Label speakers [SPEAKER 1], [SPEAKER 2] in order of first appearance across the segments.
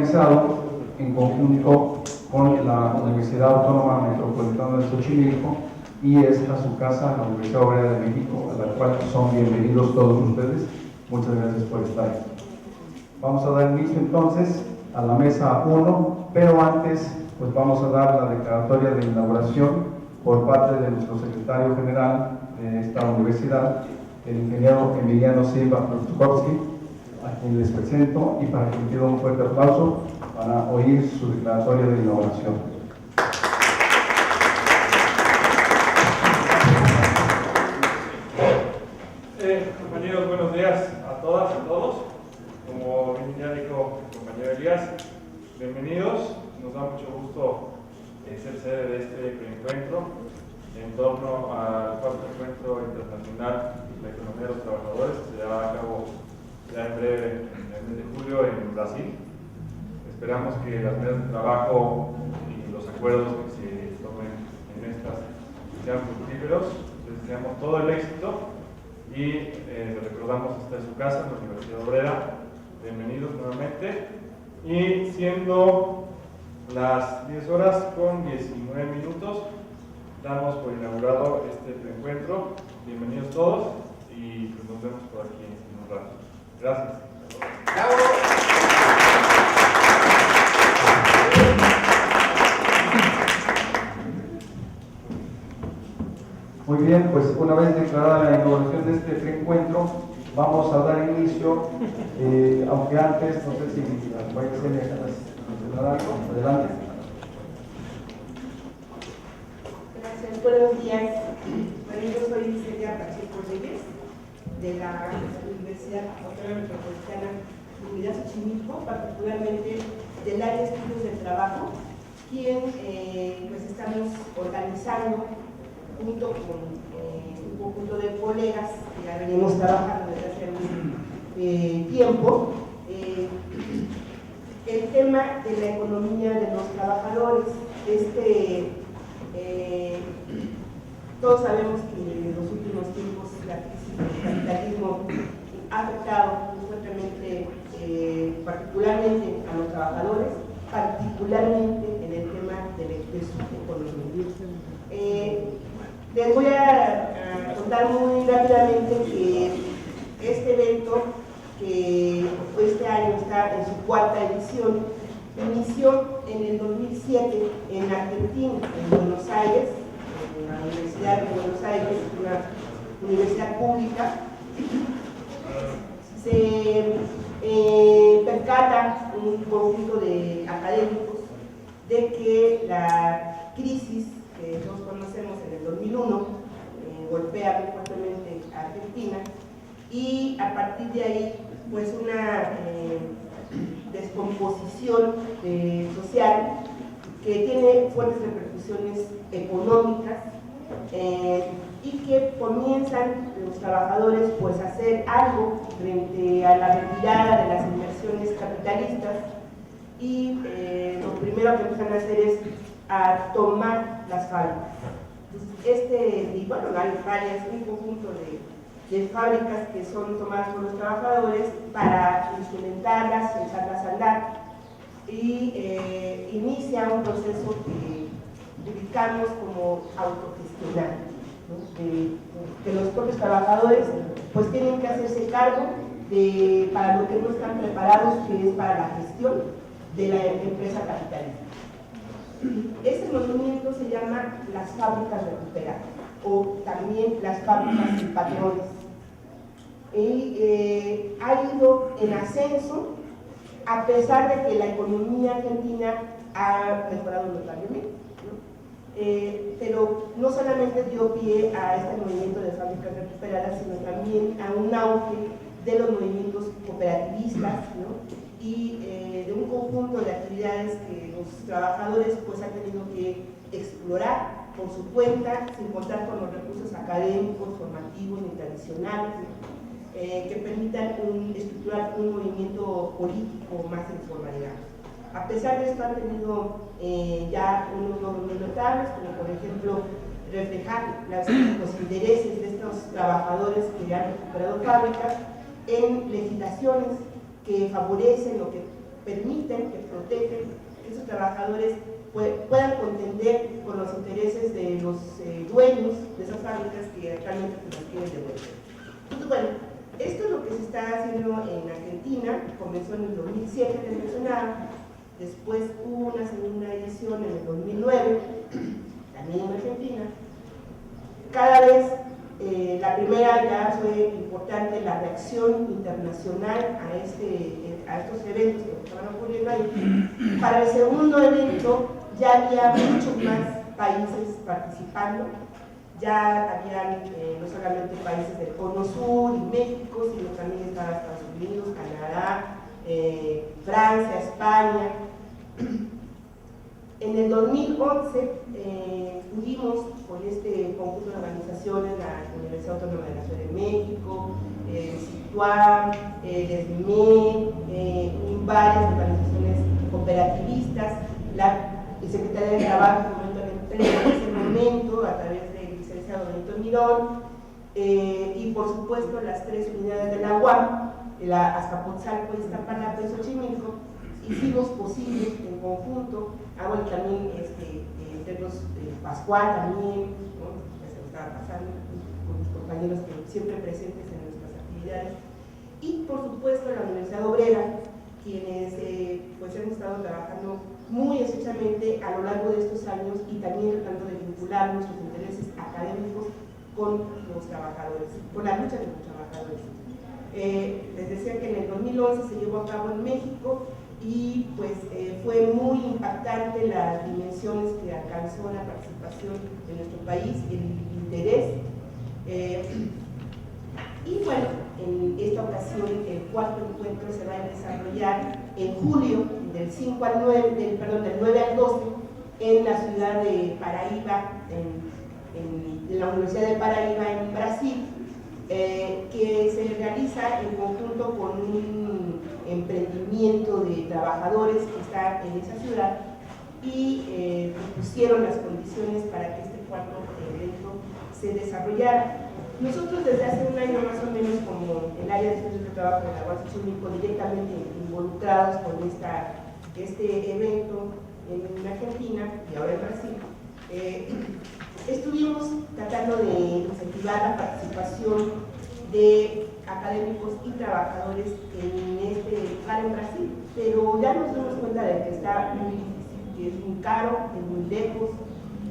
[SPEAKER 1] organizado en conjunto con la Universidad Autónoma Metropolitana de Xochimilco y es a su casa, la Universidad Obrera de México, a la cual son bienvenidos todos ustedes. Muchas gracias por estar aquí. Vamos a dar inicio entonces a la mesa 1, pero antes pues vamos a dar la declaratoria de inauguración por parte de nuestro secretario general de esta universidad, el ingeniero Emiliano Silva Prutkowski, a quien les presento y para quien pido un fuerte aplauso para oír su declaratoria de inauguración.
[SPEAKER 2] Compañeros, buenos días a todas y a todos. Como ya dijo el compañero Elías, bienvenidos. Nos da mucho gusto ser sede de este encuentro en torno al cuarto encuentro internacional de la economía de los trabajadores que se llevará a cabo ya en breve, en el mes de julio en Brasil. Esperamos que las mesas de trabajo y los acuerdos que se tomen en estas sean fructíferos. Les deseamos todo el éxito y les recordamos, esta es su casa, la Universidad Obrera. Bienvenidos nuevamente. Y siendo las 10 horas con 19 minutos, damos por inaugurado este encuentro. Bienvenidos todos y pues nos vemos por aquí en un rato. Gracias.
[SPEAKER 1] Muy bien, pues una vez declarada la inauguración de este encuentro, vamos a dar inicio, aunque antes, no sé si voy a mencionar algo. Adelante.
[SPEAKER 3] Gracias, buenos días. Bueno, yo soy Celia Pacheco Reyes, de la Universidad Autónoma Metropolitana de Unidad Xochimilco, particularmente del área de estudios del trabajo, quien pues estamos organizando junto con un conjunto de colegas que ya venimos trabajando desde hace algún tiempo, el tema de la economía de los trabajadores. Todos sabemos que en los últimos tiempos la crisis del capitalismo ha afectado muy fuertemente, particularmente a los trabajadores, particularmente en el tema de su economía. Les voy a contar muy rápidamente que este evento, que este año está en su cuarta edición, inició en el 2007 en Argentina, en Buenos Aires, en la Universidad de Buenos Aires, una universidad pública. Se percata un conjunto de académicos de que la crisis que todos conocemos en el 2001 golpea muy fuertemente a Argentina, y a partir de ahí pues una descomposición social que tiene fuertes repercusiones económicas, y que comienzan los trabajadores pues a hacer algo frente a la retirada de las inversiones capitalistas, y lo primero que empiezan a hacer es a tomar las fábricas. Y bueno, hay varias, un conjunto de fábricas que son tomadas por los trabajadores para instrumentarlas, echarlas a andar, y inicia un proceso que ubicamos como autogestionar, ¿no? Que los propios trabajadores pues tienen que hacerse cargo para lo que no están preparados, que es para la gestión de la empresa capitalista. Este movimiento se llama las fábricas recuperadas, o también las fábricas sin patrones, y ha ido en ascenso a pesar de que la economía argentina ha mejorado notablemente, ¿no? Pero no solamente dio pie a este movimiento de fábricas recuperadas, sino también a un auge de los movimientos cooperativistas, ¿no? Y de un conjunto de actividades que los trabajadores pues han tenido que explorar por su cuenta, sin contar con los recursos académicos, formativos ni tradicionales, ¿no? Que permitan estructurar un movimiento político más en formalidad. A pesar de esto han tenido ya unos logros muy notables, como por ejemplo reflejar los intereses de estos trabajadores que han recuperado fábricas en legislaciones que favorecen o que permiten, que protegen que esos trabajadores puedan contender con los intereses de los dueños de esas fábricas que actualmente las quieren devolver. Entonces, bueno, esto es lo que se está haciendo en Argentina. Comenzó en el 2007, que mencionaba, después hubo una segunda edición en el 2009, también en Argentina. Cada vez, la primera ya fue importante la reacción internacional a estos eventos que estaban ocurriendo ahí. Para el segundo evento ya había muchos más países participando, ya habían no solamente países del Cono Sur y México, sino también estaba Estados Unidos, Canadá, Francia, España. En el 2011 pudimos, con este conjunto de organizaciones, la Universidad Autónoma de la Ciudad de México, SITUAM, el SME, varias organizaciones cooperativistas, el Secretario de Trabajo en ese momento, a través del licenciado Benito Mirón, y por supuesto las tres unidades de la UAM, la Azcapotzalco, Iztapalapa y Xochimilco, hicimos posible en conjunto, bueno, también Pascual también, ¿no? Ya se lo estaba pasando con los compañeros que siempre presentes en nuestras actividades, y por supuesto la Universidad Obrera, quienes pues hemos estado trabajando muy estrechamente a lo largo de estos años y también tratando de vincular nuestros intereses académicos con los trabajadores, con la lucha de los trabajadores. Les decía que en el 2011 se llevó a cabo en México y pues fue muy impactante las dimensiones que alcanzó la participación de nuestro país, el interés. Y bueno, en esta ocasión el cuarto encuentro se va a desarrollar en julio, del 9 al 12, en la ciudad de Paraíba, en la Universidad de Paraíba en Brasil, que se realiza en conjunto con un emprendimiento de trabajadores que está en esa ciudad y propusieron las condiciones para que este cuarto evento se desarrollara. Nosotros desde hace un año más o menos, como el área de estudios de trabajo de la UAM Xochimilco, directamente involucrados con este evento en Argentina y ahora en Brasil, estuvimos tratando de incentivar la participación de académicos y trabajadores en este lugar en Brasil, pero ya nos dimos cuenta de que está muy difícil, que es muy caro, es muy lejos,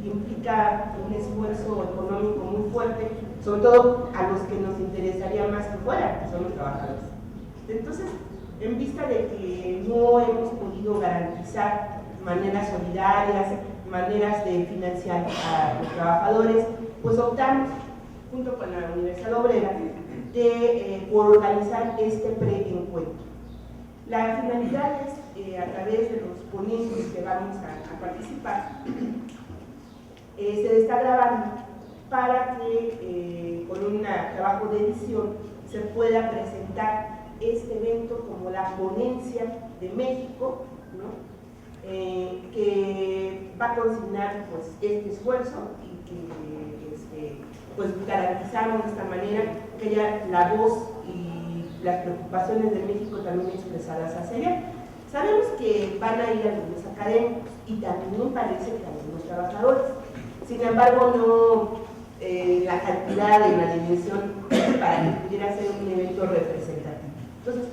[SPEAKER 3] implica un esfuerzo económico muy fuerte, sobre todo a los que nos interesaría más que fuera, que son los trabajadores. Entonces, en vista de que no hemos podido garantizar maneras solidarias, maneras de financiar a los trabajadores, pues optamos, junto con la Universidad Obrera, por organizar este preencuentro. La finalidad es, a través de los ponentes que vamos a participar, se está grabando para que con un trabajo de edición se pueda presentar este evento como la ponencia de México, ¿no? Que va a consignar pues, este esfuerzo y que pues, garantizamos de esta manera que haya la voz y las preocupaciones de México también expresadas hacia allá. Sabemos que van a ir algunos académicos y también parece que algunos trabajadores. Sin embargo, no la cantidad y la dimensión para que pudiera ser un evento representativo. Entonces,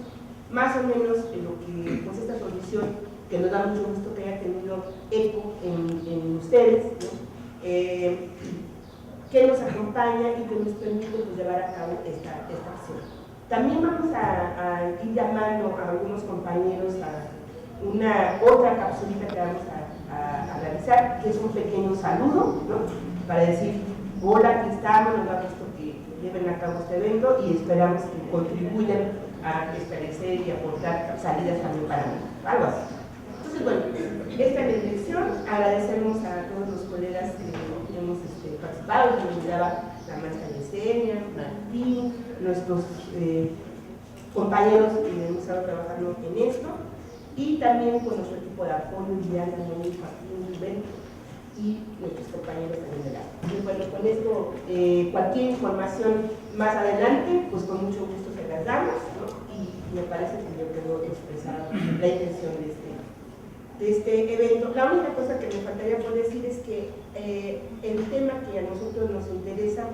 [SPEAKER 3] más o menos lo que pues esta solución, que nos da mucho gusto que haya tenido eco en ustedes, ¿no? Que nos acompaña y que nos permite pues, llevar a cabo esta acción. También vamos a ir llamando a algunos compañeros a una otra capsulita que vamos a realizar, que es un pequeño saludo, ¿no? Para decir, hola, aquí estamos, nos da gusto que lleven a cabo este evento y esperamos que contribuyan a esclarecer y aportar salidas también para mí, algo así. Entonces, bueno, esta es la dirección. Agradecemos a todos los colegas que hemos participado, que nos miraba la maestra Yesenia, Martín, nuestros compañeros que hemos estado trabajando en esto, y también con nuestro equipo de apoyo, Liliana, Moni, Joaquín, Rubén, y nuestros compañeros también de la. Y bueno, con esto, cualquier información más adelante, pues con mucho gusto se las damos, ¿no? Y me parece que yo quedo habiendo expresado la intención de este evento. La única cosa que me faltaría por decir es que el tema que a nosotros nos interesa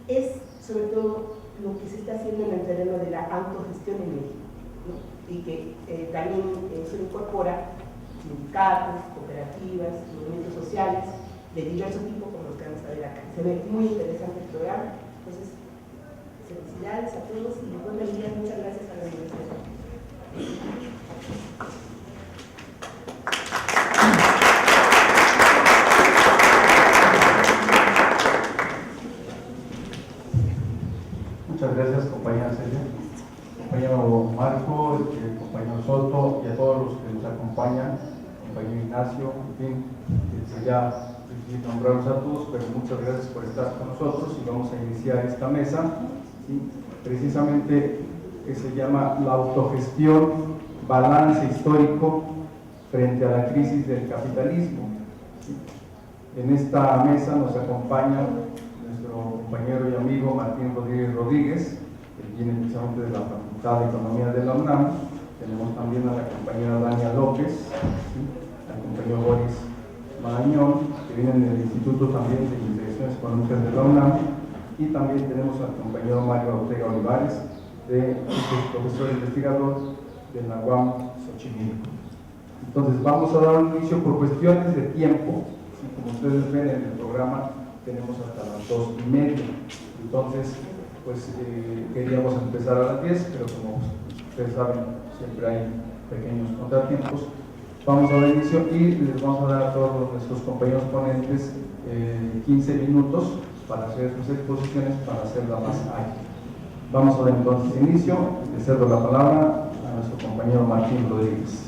[SPEAKER 3] es sobre todo lo que se está haciendo en el terreno de la autogestión en México, ¿no? Y que también eso incorpora sindicatos, cooperativas, movimientos sociales de diverso tipo, como los que vamos a ver acá. Se ve muy interesante el programa. Entonces, felicidades a todos y buenos días. Muchas gracias a la universidad.
[SPEAKER 1] Muchas gracias, compañera Celia, compañero Marco, compañero Soto y a todos los que nos acompañan, compañero Ignacio, en fin, ya nombrarlos a todos, pero muchas gracias por estar con nosotros y vamos a iniciar esta mesa, ¿sí? Precisamente que se llama la autogestión, balance histórico frente a la crisis del capitalismo. ¿Sí? En esta mesa nos acompaña nuestro compañero y amigo Martín Rodríguez, que viene precisamente de la Facultad de Economía de la UNAM. Tenemos también a la compañera Dania López, ¿sí? Al compañero Boris Marañón, que vienen del Instituto también de Investigaciones Económicas de la UNAM, y también tenemos al compañero Mario Ortega Olivares, profesor investigador de la UAM Xochimilco. Entonces vamos a dar un inicio por cuestiones de tiempo, ¿sí? Como ustedes ven en el programa tenemos hasta las 2:30, entonces pues queríamos empezar a las 10, pero como ustedes saben siempre hay pequeños contratiempos. Vamos a dar inicio y les vamos a dar a todos nuestros compañeros ponentes 15 minutos para hacer sus exposiciones, para hacerla más ágil. Vamos a dar entonces inicio. Le cedo la palabra a nuestro compañero Martín Rodríguez.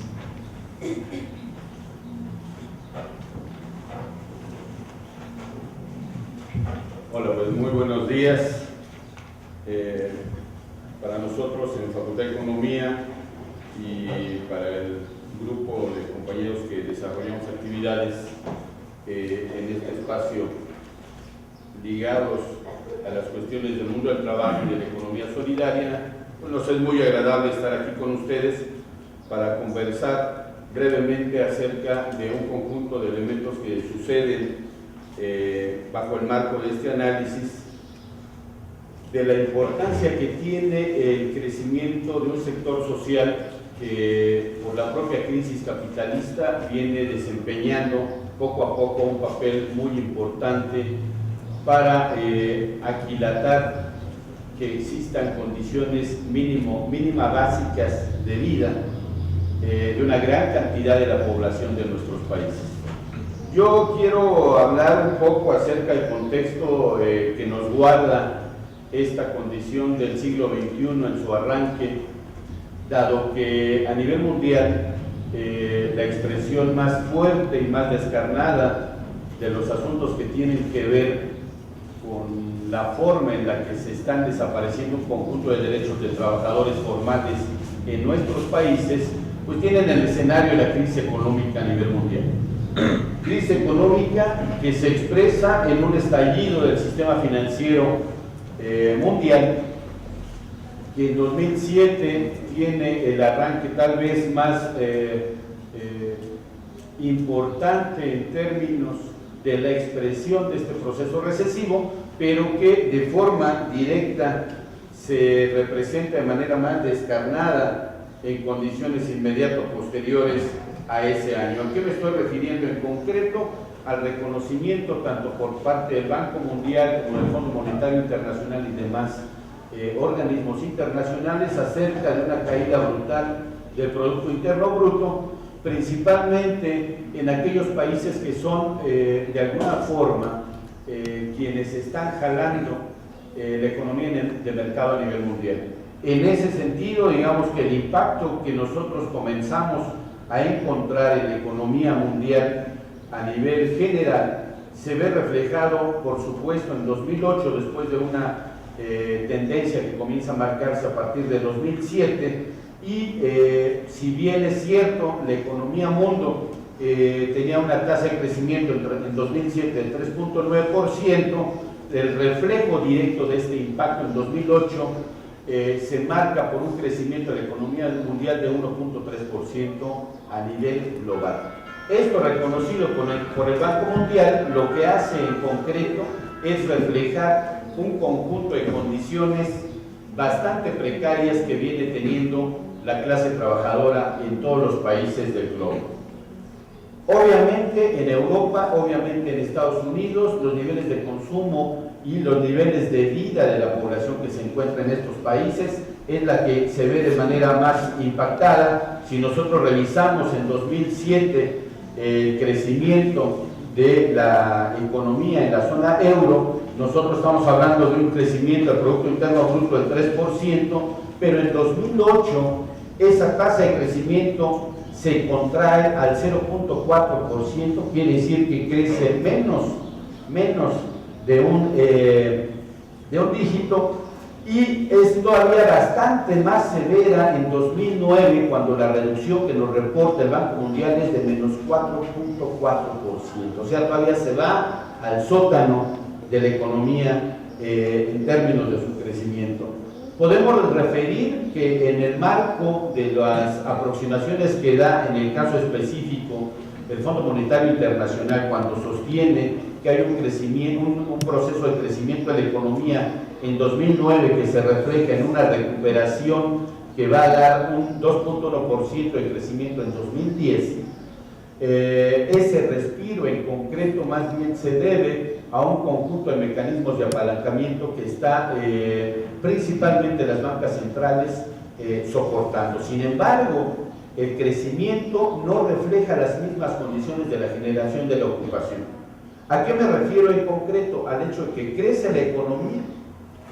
[SPEAKER 4] Hola, pues muy buenos días. Para nosotros en Facultad de Economía y para el grupo de compañeros que desarrollamos actividades en este espacio ligados a las cuestiones del mundo del trabajo y de la economía solidaria, pues nos es muy agradable estar aquí con ustedes para conversar brevemente acerca de un conjunto de elementos que suceden bajo el marco de este análisis de la importancia que tiene el crecimiento de un sector social que por la propia crisis capitalista viene desempeñando poco a poco un papel muy importante para aquilatar que existan condiciones mínimas básicas de vida de una gran cantidad de la población de nuestros países. Yo quiero hablar un poco acerca del contexto que nos guarda esta condición del siglo XXI en su arranque, dado que a nivel mundial la expresión más fuerte y más descarnada de los asuntos que tienen que ver con la forma en la que se están desapareciendo un conjunto de derechos de trabajadores formales en nuestros países, pues tienen el escenario de la crisis económica a nivel mundial. Crisis económica que se expresa en un estallido del sistema financiero mundial, que en 2007 tiene el arranque tal vez más importante en términos de la expresión de este proceso recesivo, pero que de forma directa se representa de manera más descarnada en condiciones inmediatas posteriores a ese año. ¿A qué me estoy refiriendo en concreto? Al reconocimiento tanto por parte del Banco Mundial como del Fondo Monetario Internacional y demás organismos internacionales acerca de una caída brutal del Producto Interno Bruto, principalmente en aquellos países que son de alguna forma quienes están jalando la economía de mercado a nivel mundial. En ese sentido, digamos que el impacto que nosotros comenzamos a encontrar en la economía mundial a nivel general se ve reflejado, por supuesto, en 2008, después de una tendencia que comienza a marcarse a partir de 2007, y si bien es cierto, la economía mundo tenía una tasa de crecimiento en 2007 del 3.9%, el reflejo directo de este impacto en 2008 se marca por un crecimiento de la economía mundial de 1.3% a nivel global. Esto, reconocido por el Banco Mundial, lo que hace en concreto es reflejar un conjunto de condiciones bastante precarias que viene teniendo la clase trabajadora en todos los países del globo. Obviamente en Europa, obviamente en Estados Unidos, los niveles de consumo y los niveles de vida de la población que se encuentra en estos países es la que se ve de manera más impactada. Si nosotros revisamos en 2007 el crecimiento de la economía en la zona euro, nosotros estamos hablando de un crecimiento del Producto Interno Bruto del 3%, pero en 2008 esa tasa de crecimiento se contrae al 0.4%, quiere decir que crece menos de un dígito, y es todavía bastante más severa en 2009, cuando la reducción que nos reporta el Banco Mundial es de menos 4.4%, o sea, todavía se va al sótano de la economía en términos de su crecimiento. Podemos referir que en el marco de las aproximaciones que da en el caso específico el Fondo Monetario Internacional, cuando sostiene que hay un crecimiento, un proceso de crecimiento de la economía en 2009 que se refleja en una recuperación que va a dar un 2.1% de crecimiento en 2010, ese respiro en concreto más bien se debe a un conjunto de mecanismos de apalancamiento que está principalmente las bancas centrales soportando. Sin embargo, el crecimiento no refleja las mismas condiciones de la generación de la ocupación. ¿A qué me refiero en concreto? Al hecho de que crece la economía,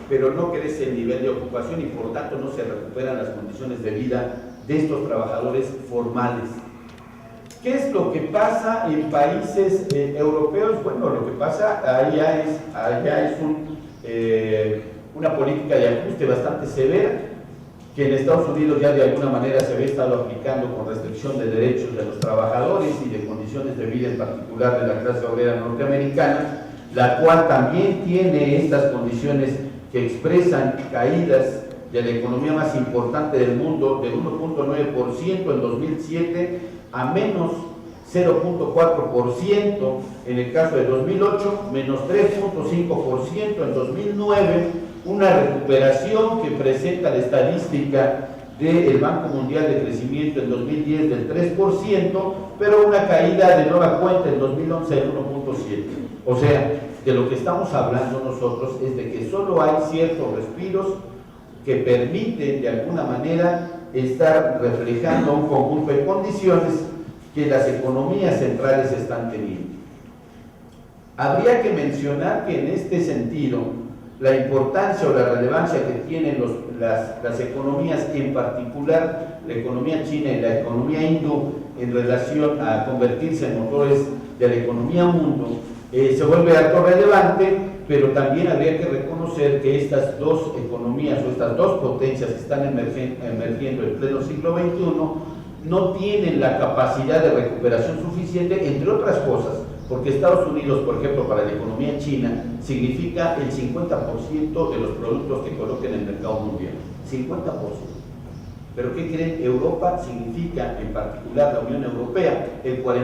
[SPEAKER 4] pero no crece el nivel de ocupación y por tanto no se recuperan las condiciones de vida de estos trabajadores formales. ¿Qué es lo que pasa en países europeos? Bueno, lo que pasa allá es una política de ajuste bastante severa, que en Estados Unidos ya de alguna manera se había estado aplicando con restricción de derechos de los trabajadores y de condiciones de vida en particular de la clase obrera norteamericana, la cual también tiene estas condiciones que expresan caídas de la economía más importante del mundo de 1.9% en 2007 a menos 0.4% en el caso de 2008, menos 3.5% en 2009, una recuperación que presenta la estadística del Banco Mundial de Crecimiento en 2010 del 3%, pero una caída de nueva cuenta en 2011 del 1.7%. O sea, de lo que estamos hablando nosotros es de que solo hay ciertos respiros que permiten de alguna manera estar reflejando un conjunto de condiciones que las economías centrales están teniendo. Habría que mencionar que en este sentido la importancia o la relevancia que tienen las economías, en particular la economía china y la economía hindú, en relación a convertirse en motores de la economía mundo, se vuelve algo relevante, pero también habría que reconocer que estas dos economías o estas dos potencias que están emergiendo en pleno siglo XXI no tienen la capacidad de recuperación suficiente, entre otras cosas, porque Estados Unidos, por ejemplo, para la economía china, significa el 50% de los productos que coloquen en el mercado mundial. 50%. Pero ¿qué creen? Europa significa, en particular la Unión Europea, el 40%.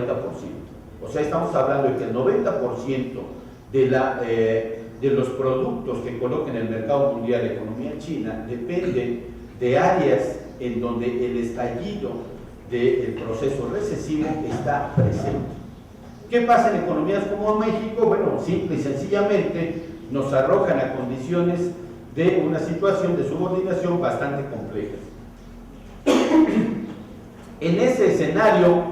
[SPEAKER 4] O sea, estamos hablando de que el 90% de los productos que coloquen en el mercado mundial de economía china dependen de áreas en donde el estallido del proceso recesivo está presente. ¿Qué pasa en economías como México? Bueno, simple y sencillamente nos arrojan a condiciones de una situación de subordinación bastante complejas. En ese escenario,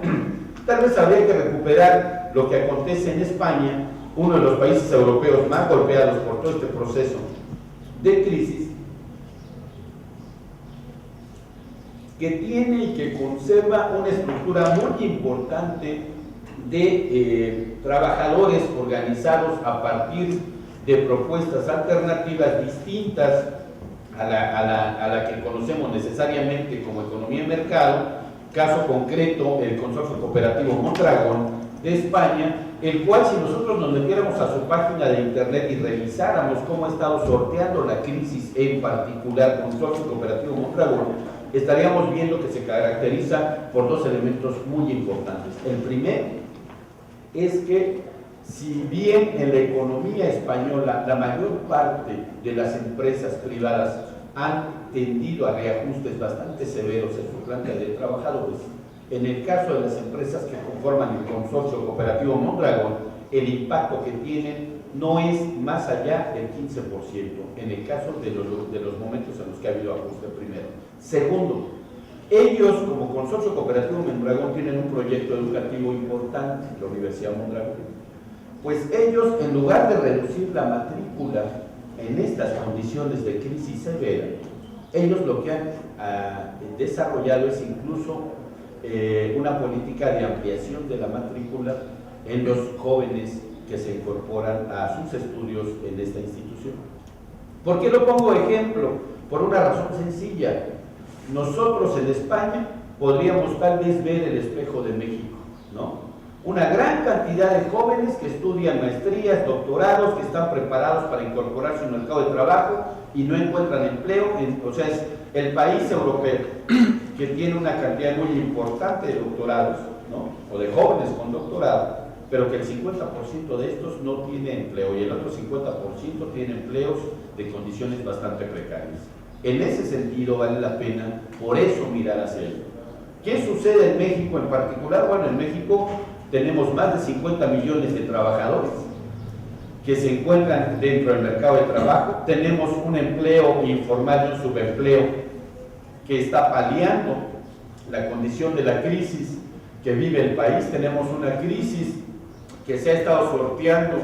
[SPEAKER 4] tal vez habría que recuperar lo que acontece en España, uno de los países europeos más golpeados por todo este proceso de crisis, que tiene y que conserva una estructura muy importante de trabajadores organizados a partir de propuestas alternativas distintas a la que conocemos necesariamente como economía de mercado. Caso concreto, el Consorcio Cooperativo Mondragón,
[SPEAKER 5] de España, el cual si nosotros nos metiéramos a su página de internet y revisáramos cómo ha estado sorteando la crisis, en particular Consorcio Cooperativo Mondragón, estaríamos viendo que se caracteriza por dos elementos muy importantes. El primero es que, si bien en la economía española la mayor parte de las empresas privadas han tendido a reajustes bastante severos en su planta de trabajadores, en el caso de las empresas que conforman el Consorcio Cooperativo Mondragón, el impacto que tienen no es más allá del 15%, en el caso de los momentos en los que ha habido ajuste primero. Segundo, ellos como Consorcio Cooperativo Mondragón tienen un proyecto educativo importante, la Universidad Mondragón. Pues ellos, en lugar de reducir la matrícula en estas condiciones de crisis severa, ellos lo que han desarrollado es incluso una política de ampliación de la matrícula en los jóvenes que se incorporan a sus estudios en esta institución. ¿Por qué lo pongo ejemplo? Por una razón sencilla. Nosotros en España podríamos tal vez ver el espejo de México, ¿no? Una gran cantidad de jóvenes que estudian maestrías, doctorados, que están preparados para incorporarse al mercado de trabajo y no encuentran empleo. O sea, es el país europeo que tiene una cantidad muy importante de doctorados, ¿no? O de jóvenes con doctorado, pero que el 50% de estos no tiene empleo y el otro 50% tiene empleos de condiciones bastante precarias. En ese sentido vale la pena, por eso, mirar hacia ello. ¿Qué sucede en México en particular? Bueno, en México tenemos más de 50 millones de trabajadores que se encuentran dentro del mercado de trabajo. Tenemos un empleo informal y un subempleo que está paliando la condición de la crisis que vive el país. Tenemos una crisis que se ha estado sorteando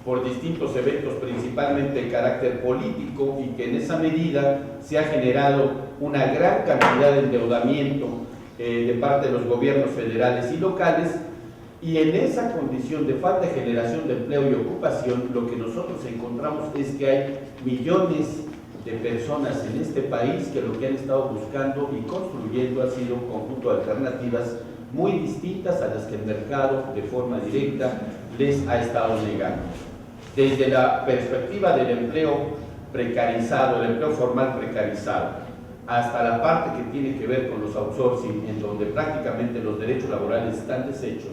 [SPEAKER 5] por distintos eventos, principalmente de carácter político, y que en esa medida se ha generado una gran cantidad de endeudamiento de parte de los gobiernos federales y locales. Y en esa condición de falta de generación de empleo y ocupación, lo que nosotros encontramos es que hay millones de personas en este país que lo que han estado buscando y construyendo ha sido un conjunto de alternativas muy distintas a las que el mercado de forma directa les ha estado negando. Desde la perspectiva del empleo precarizado, el empleo formal precarizado, hasta la parte que tiene que ver con los outsourcing, en donde prácticamente los derechos laborales están deshechos,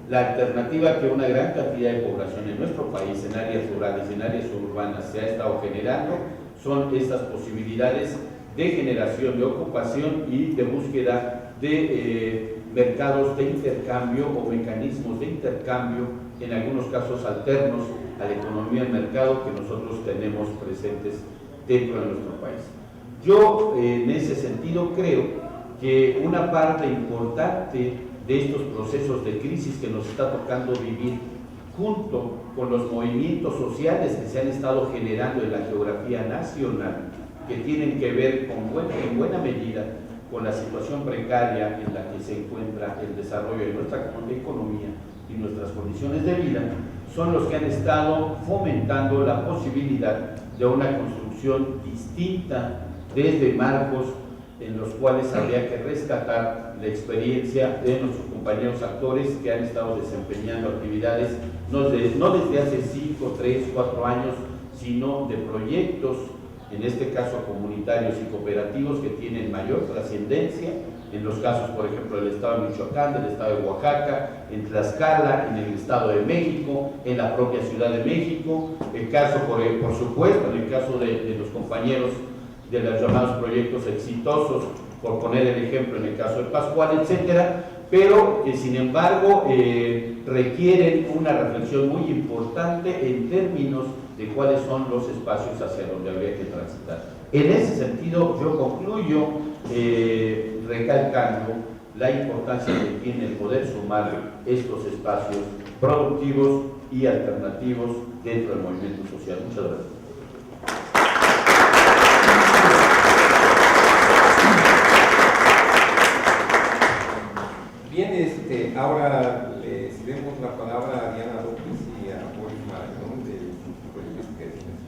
[SPEAKER 5] la alternativa que una gran cantidad de población en nuestro país, en áreas rurales, en áreas urbanas, se ha estado generando, son estas posibilidades de generación de ocupación y de búsqueda de mercados de intercambio o mecanismos de intercambio, en algunos casos alternos a la economía del mercado que nosotros tenemos presentes dentro de nuestro país. Yo en ese sentido creo que una parte importante de estos procesos de crisis que nos está tocando vivir, junto con los movimientos sociales que se han estado generando en la geografía nacional, que tienen que ver en buena medida con la situación precaria en la que se encuentra el desarrollo de nuestra economía y nuestras condiciones de vida, son los que han estado fomentando la posibilidad de una construcción distinta desde marcos en los cuales habría que rescatar la experiencia de nuestros compañeros actores que han estado desempeñando actividades no desde hace 5, 3, 4 años, sino de proyectos, en este caso comunitarios y cooperativos, que tienen mayor trascendencia, en los casos, por ejemplo, del Estado de Michoacán, del Estado de Oaxaca, en Tlaxcala, en el Estado de México, en la propia Ciudad de México, el caso, por supuesto, en el caso de los compañeros de los llamados proyectos exitosos, por poner el ejemplo en el caso de Pascual, etcétera, pero que sin embargo requieren una reflexión muy importante en términos de cuáles son los espacios hacia donde habría que transitar. En ese sentido, yo concluyo recalcando la importancia que tiene el poder sumar estos espacios productivos y alternativos dentro del movimiento social. Muchas gracias.
[SPEAKER 6] Bien, ahora le cedemos la palabra a Diana López y a Boris Marañón del Instituto de Investigaciones.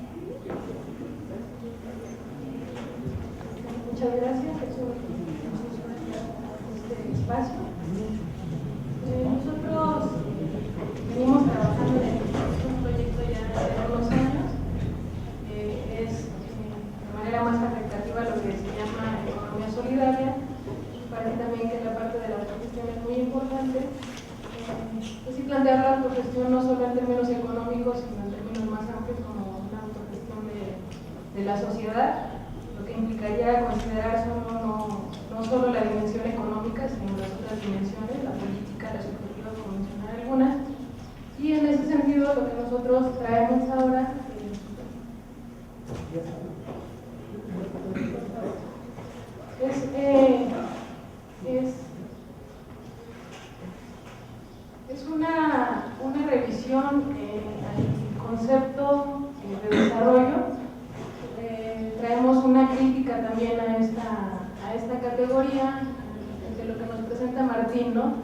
[SPEAKER 7] Muchas gracias por este espacio. Nosotros pues sí plantear la autogestión no solo en términos económicos, sino en términos más amplios como una autogestión de la sociedad, lo que implicaría considerar no solo la dimensión económica, sino las otras dimensiones, la política, la subjetiva, como mencionar algunas. Y en ese sentido, lo que nosotros traemos ahora es una revisión al concepto de desarrollo. Traemos una crítica también a esta categoría, de lo que nos presenta Martín, ¿no?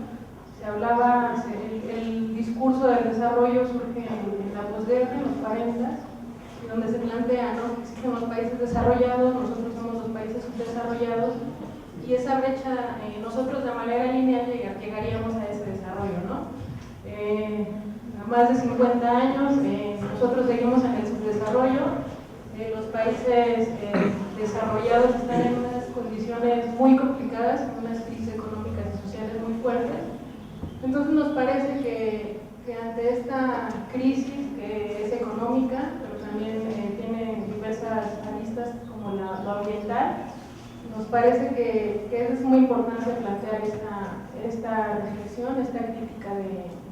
[SPEAKER 7] Se hablaba, el discurso del desarrollo surge en la posguerra, en los 40, donde se plantea, ¿no?, que existen los países desarrollados, nosotros somos los países subdesarrollados, y esa brecha, nosotros de manera lineal llegaríamos a ese desarrollo, ¿no? A más de 50 años, nosotros seguimos en el subdesarrollo, los países desarrollados están en unas condiciones muy complicadas, en unas crisis económicas y sociales muy fuertes. Entonces nos parece que ante esta crisis, que es económica, pero también tiene diversas aristas como lo ambiental, nos parece que es de suma importancia plantear esta reflexión, esta crítica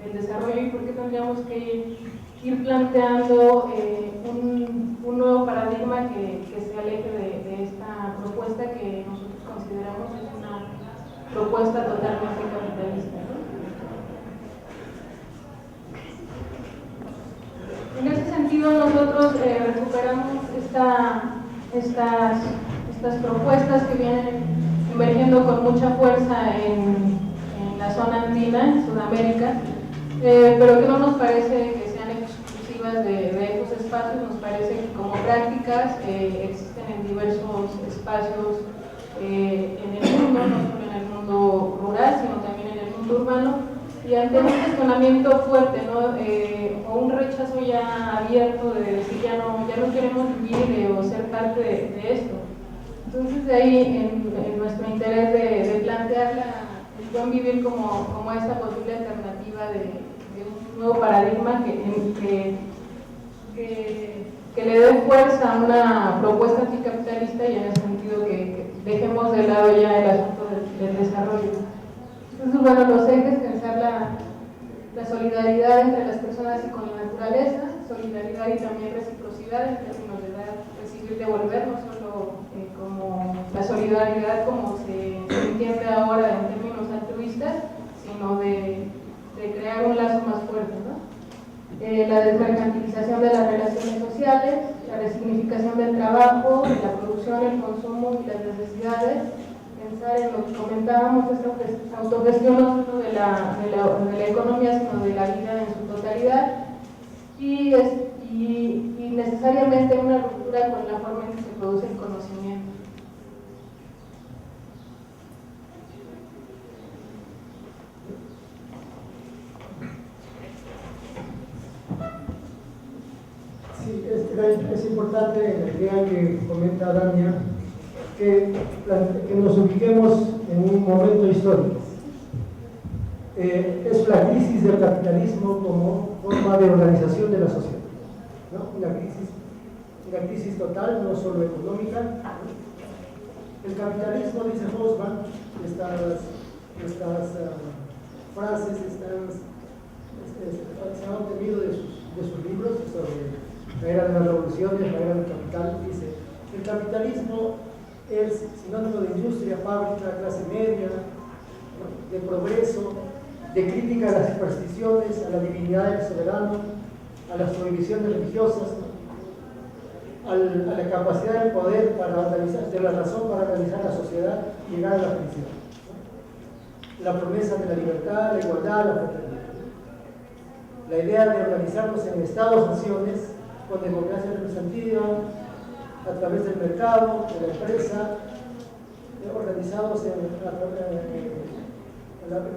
[SPEAKER 7] del desarrollo, y por qué tendríamos que ir planteando un nuevo paradigma que se aleje de esta propuesta que nosotros consideramos es una propuesta totalmente capitalista, ¿no? En ese sentido, nosotros recuperamos estas propuestas que vienen emergiendo con mucha fuerza en la zona andina, en Sudamérica, pero que no nos parece que sean exclusivas de estos espacios. Nos parece que como prácticas existen en diversos espacios en el mundo, no solo en el mundo rural, sino también en el mundo urbano. Y ante un cuestionamiento fuerte, ¿no? O un rechazo ya abierto de decir ya no queremos vivir o ser parte de esto. Entonces de ahí en nuestro interés de plantear el buen vivir como esta posible alternativa de un nuevo paradigma que le dé fuerza a una propuesta anticapitalista, y en el sentido que dejemos de lado ya el asunto del desarrollo. Entonces, bueno, los ejes, pensar la solidaridad entre las personas y con la naturaleza, solidaridad y también reciprocidad en términos de dar, recibir, devolver, no solo como la solidaridad como se entiende ahora en términos altruistas, sino de crear un lazo más fuerte, ¿no? La desmercantilización de las relaciones sociales, la resignificación del trabajo, la producción, el consumo y las necesidades. Pensar en lo que comentábamos, esta autogestión no solo de la economía, sino de la vida en su totalidad, y necesariamente una ruptura con la forma en que se produce el conocimiento.
[SPEAKER 8] Sí, es importante la idea que comenta Dania, que nos ubiquemos en un momento histórico. Es la crisis del capitalismo como forma de organización de la sociedad, ¿no? Una crisis total, no solo económica. El capitalismo, dice Hobsbawm, estas frases se han obtenido de sus libros sobre la era de las revoluciones, la era del capital. Dice: el capitalismo es sinónimo de industria, fábrica, clase media, de progreso, de crítica a las supersticiones, a la divinidad del soberano, a las prohibiciones religiosas, a la capacidad del poder de la razón para organizar la sociedad y llegar a la felicidad. La promesa de la libertad, la igualdad, la fraternidad. La idea de organizarnos en estados-naciones con democracia representativa, a través del mercado, de la empresa, organizados en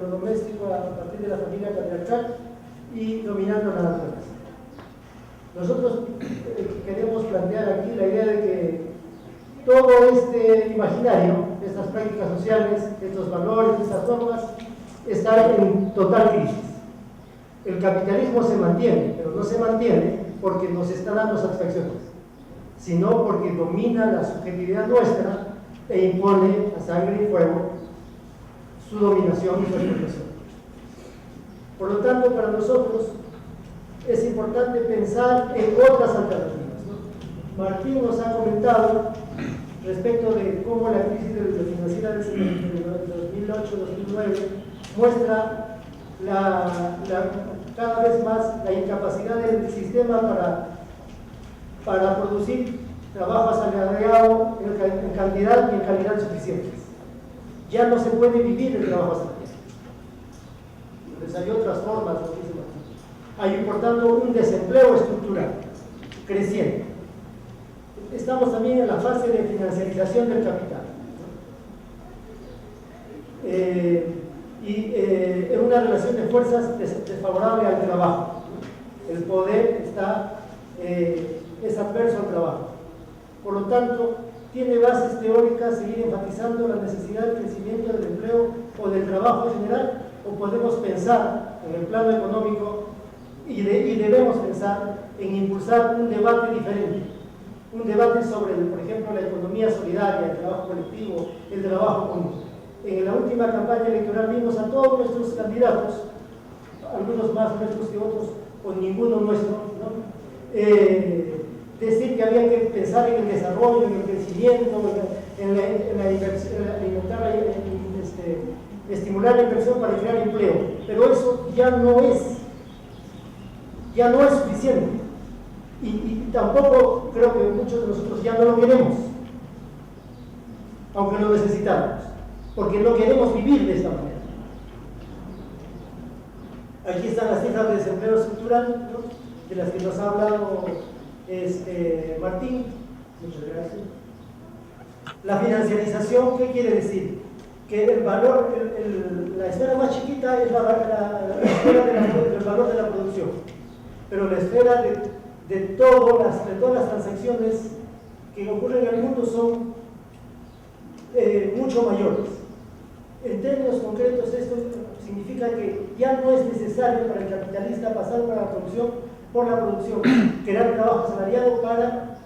[SPEAKER 8] lo doméstico a partir de la familia patriarcal y dominando la naturaleza. Nosotros queremos plantear aquí la idea de que todo este imaginario, estas prácticas sociales, estos valores, estas normas, están en total crisis. El capitalismo se mantiene, pero no se mantiene porque nos está dando satisfacciones, sino porque domina la subjetividad nuestra e impone a sangre y fuego su dominación y su explotación. Por lo tanto, para nosotros es importante pensar en otras alternativas, ¿no? Martín nos ha comentado respecto de cómo la crisis financiera del 2008-2009 muestra cada vez más la incapacidad del sistema para producir trabajo asalariado en cantidad y en calidad suficientes. Ya no se puede vivir el trabajo asalariado. Entonces hay otras formas, lo dice Martín. Hay, por tanto, un desempleo estructural creciente. Estamos también en la fase de financiarización del capital. En una relación de fuerzas desfavorable al trabajo. El poder es adverso al trabajo. Por lo tanto, tiene bases teóricas seguir enfatizando la necesidad del crecimiento del empleo o del trabajo en general, o podemos pensar en el plano económico y debemos pensar en impulsar un debate diferente, un debate sobre, por ejemplo, la economía solidaria, el trabajo colectivo, el trabajo común. En la última campaña electoral vimos a todos nuestros candidatos, algunos más nuestros que otros, o ninguno nuestro, ¿no? Decir que había que pensar en el desarrollo, en el crecimiento, en la inversión, estimular la inversión para crear empleo. Pero eso ya no es suficiente. Y tampoco creo que muchos de nosotros ya no lo queremos, aunque lo necesitamos, porque no queremos vivir de esta manera. Aquí están las cifras de desempleo estructural, ¿no?, de las que nos ha hablado Martín. Muchas gracias. La financiarización, ¿qué quiere decir? Que el valor, la esfera más chiquita es la esfera del valor de la producción, pero la esfera de todas las transacciones que ocurren en el mundo son mucho mayores. En términos concretos, esto significa que ya no es necesario para el capitalista pasar por la producción, crear trabajo asalariado para